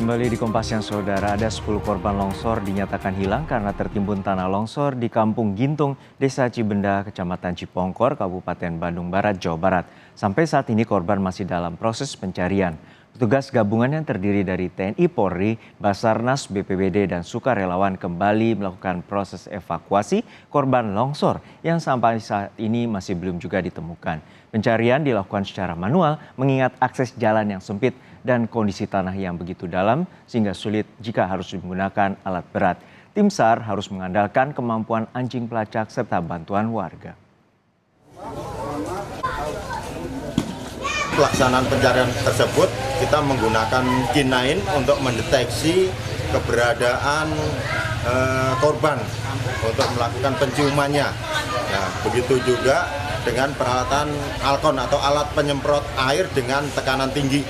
Kembali di Kompas Siang Saudara, ada 10 korban longsor dinyatakan hilang karena tertimbun tanah longsor di Kampung Gintung, Desa Cibenda, Kecamatan Cipongkor, Kabupaten Bandung Barat, Jawa Barat. Sampai saat ini korban masih dalam proses pencarian. Petugas gabungan yang terdiri dari TNI Polri, Basarnas, BPBD, dan sukarelawan kembali melakukan proses evakuasi korban longsor yang sampai saat ini masih belum juga ditemukan. Pencarian dilakukan secara manual mengingat akses jalan yang sempit dan kondisi tanah yang begitu dalam sehingga sulit jika harus menggunakan alat berat. Tim SAR harus mengandalkan kemampuan anjing pelacak serta bantuan warga. Pelaksanaan pencarian tersebut kita menggunakan K9 untuk mendeteksi keberadaan korban untuk melakukan penciumannya. Nah, begitu juga dengan peralatan Alkon atau alat penyemprot air dengan tekanan tinggi.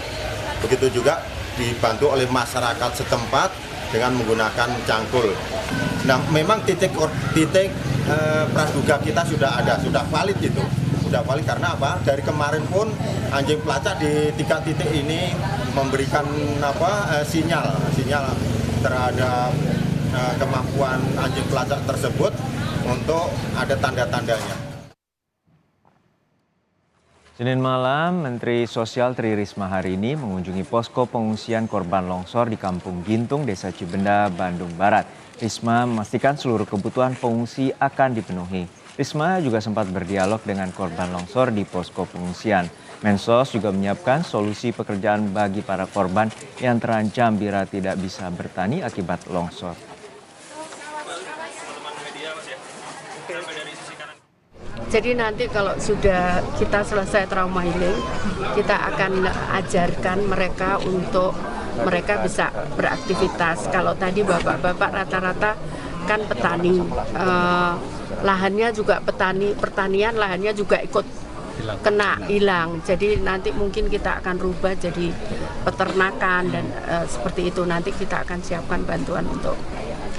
Begitu juga dibantu oleh masyarakat setempat dengan menggunakan cangkul. Nah, memang titik praduga kita sudah ada, sudah valid itu. Sudah valid karena apa? Dari kemarin pun anjing pelacak di 3 titik ini memberikan sinyal terhadap kemampuan anjing pelacak tersebut untuk ada tanda-tandanya. Senin malam, Menteri Sosial Tri Risma hari ini mengunjungi posko pengungsian korban longsor di Kampung Gintung, Desa Cibenda, Bandung Barat. Risma memastikan seluruh kebutuhan pengungsi akan dipenuhi. Risma juga sempat berdialog dengan korban longsor di posko pengungsian. Mensos juga menyiapkan solusi pekerjaan bagi para korban yang terancam bila tidak bisa bertani akibat longsor. Jadi nanti kalau sudah kita selesai trauma healing, kita akan ajarkan mereka untuk mereka bisa beraktivitas. Kalau tadi bapak-bapak rata-rata kan petani, lahannya juga pertanian lahannya juga ikut kena hilang. Jadi nanti mungkin kita akan rubah jadi peternakan dan seperti itu. Nanti kita akan siapkan bantuan untuk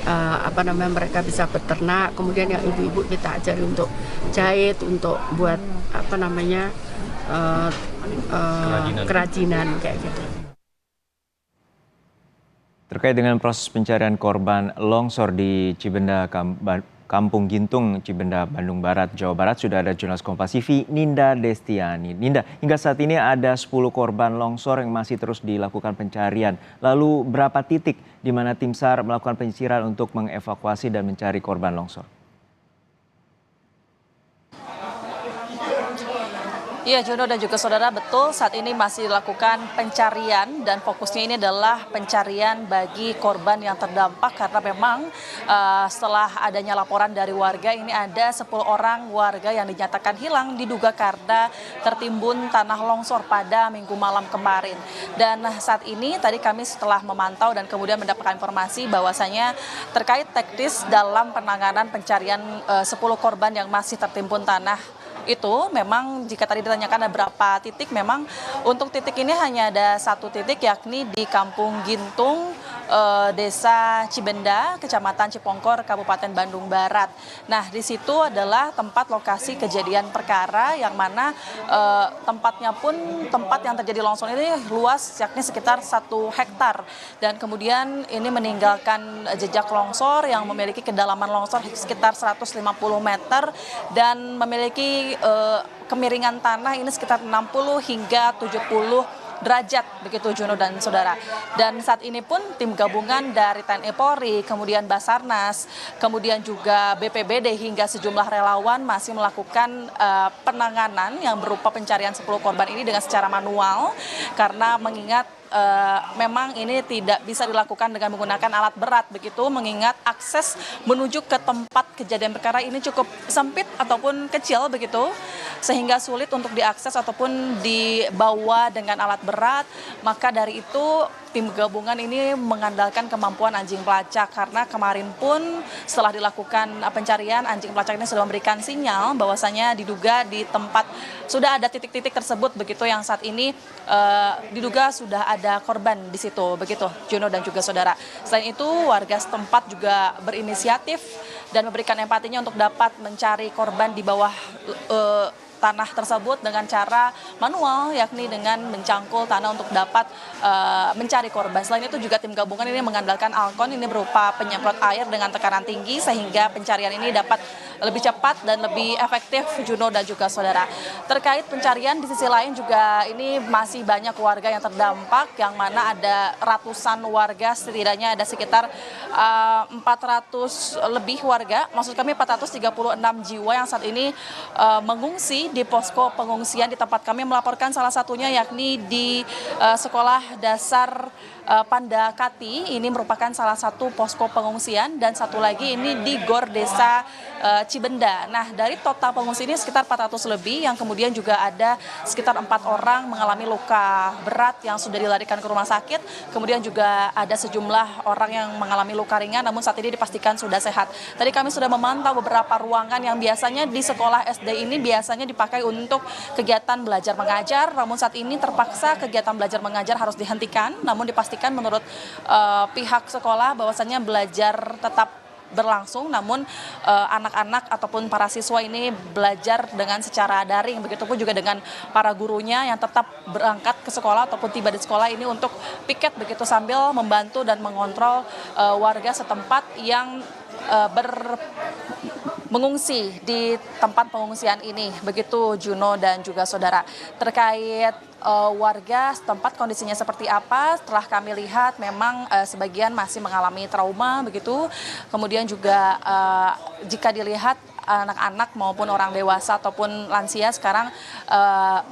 mereka bisa beternak, kemudian yang ibu-ibu kita ajari untuk jahit, untuk buat kerajinan kayak gitu. Terkait dengan proses pencarian korban longsor di Cibenda, Kampung Gintung, Cibenda, Bandung Barat, Jawa Barat, sudah ada jurnalis Kompas TV, Ninda Destiani. Ninda, hingga saat ini ada 10 korban longsor yang masih terus dilakukan pencarian. Lalu berapa titik di mana tim SAR melakukan penyisiran untuk mengevakuasi dan mencari korban longsor? Iya, Juno dan juga saudara, betul saat ini masih dilakukan pencarian dan fokusnya ini adalah pencarian bagi korban yang terdampak karena memang setelah adanya laporan dari warga ini ada 10 orang warga yang dinyatakan hilang diduga karena tertimbun tanah longsor pada Minggu malam kemarin. Dan saat ini tadi kami setelah memantau dan kemudian mendapatkan informasi bahwasanya terkait teknis dalam penanganan pencarian 10 korban yang masih tertimbun tanah itu memang jika tadi ditanyakan ada berapa titik, memang untuk titik ini hanya ada 1 titik yakni di Kampung Gintung, Desa Cibenda, Kecamatan Cipongkor, Kabupaten Bandung Barat. Nah, di situ adalah tempat lokasi kejadian perkara yang mana tempatnya pun tempat yang terjadi longsor ini luas yakni sekitar 1 hektar dan kemudian ini meninggalkan jejak longsor yang memiliki kedalaman longsor sekitar 150 meter dan memiliki kemiringan tanah ini sekitar 60 hingga 70 derajat begitu Juno dan saudara. Dan saat ini pun tim gabungan dari TNI Polri, kemudian Basarnas, kemudian juga BPBD hingga sejumlah relawan masih melakukan penanganan yang berupa pencarian 10 korban ini dengan secara manual karena mengingat memang ini tidak bisa dilakukan dengan menggunakan alat berat begitu, mengingat akses menuju ke tempat kejadian perkara ini cukup sempit ataupun kecil begitu, sehingga sulit untuk diakses ataupun dibawa dengan alat berat. Maka dari itu tim gabungan ini mengandalkan kemampuan anjing pelacak karena kemarin pun setelah dilakukan pencarian anjing pelacak ini sudah memberikan sinyal bahwasanya diduga di tempat sudah ada titik-titik tersebut begitu yang saat ini diduga sudah ada korban di situ begitu Juno dan juga saudara. Selain itu warga setempat juga berinisiatif dan memberikan empatinya untuk dapat mencari korban di bawah tanah tersebut dengan cara manual, yakni dengan mencangkul tanah untuk dapat mencari korban. Selain itu juga tim gabungan ini mengandalkan Alkon, ini berupa penyemprot air dengan tekanan tinggi sehingga pencarian ini dapat lebih cepat dan lebih efektif, Juno dan juga saudara. Terkait pencarian di sisi lain juga ini masih banyak warga yang terdampak, yang mana ada ratusan warga, setidaknya ada sekitar 400 lebih warga, maksud kami 436 jiwa yang saat ini mengungsi di posko pengungsian di tempat kami melaporkan, salah satunya yakni di sekolah dasar Pandakati, ini merupakan salah satu posko pengungsian, dan satu lagi ini di Gor Desa Cibenda. Nah, dari total pengungsi ini sekitar 400 lebih, yang kemudian juga ada sekitar 4 orang mengalami luka berat yang sudah dilarikan ke rumah sakit, kemudian juga ada sejumlah orang yang mengalami luka ringan namun saat ini dipastikan sudah sehat. Tadi kami sudah memantau beberapa ruangan yang biasanya di sekolah SD ini biasanya dipakai untuk kegiatan belajar mengajar, namun saat ini terpaksa kegiatan belajar mengajar harus dihentikan, namun dipastikan menurut pihak sekolah bahwasannya belajar tetap berlangsung, namun anak-anak ataupun para siswa ini belajar dengan secara daring, begitupun juga dengan para gurunya yang tetap berangkat ke sekolah ataupun tiba di sekolah ini untuk piket begitu sambil membantu dan mengontrol warga setempat yang mengungsi di tempat pengungsian ini, begitu Juno dan juga saudara. Terkait warga setempat kondisinya seperti apa, setelah kami lihat memang sebagian masih mengalami trauma begitu, kemudian juga jika dilihat anak-anak maupun orang dewasa ataupun lansia sekarang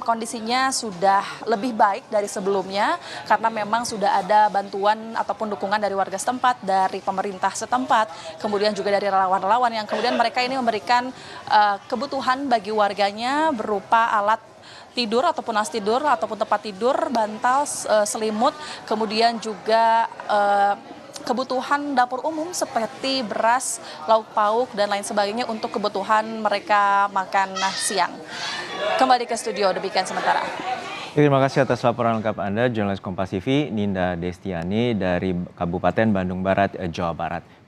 kondisinya sudah lebih baik dari sebelumnya, karena memang sudah ada bantuan ataupun dukungan dari warga setempat, dari pemerintah setempat, kemudian juga dari relawan-relawan yang kemudian mereka ini memberikan kebutuhan bagi warganya berupa alat tidur ataupun as tidur ataupun tempat tidur, bantal, selimut, kemudian juga kebutuhan dapur umum seperti beras, lauk pauk, dan lain sebagainya untuk kebutuhan mereka makan siang. Kembali ke studio, demikian sementara. Terima kasih atas laporan lengkap Anda, jurnalis Kompas TV Ninda Destiani dari Kabupaten Bandung Barat, Jawa Barat.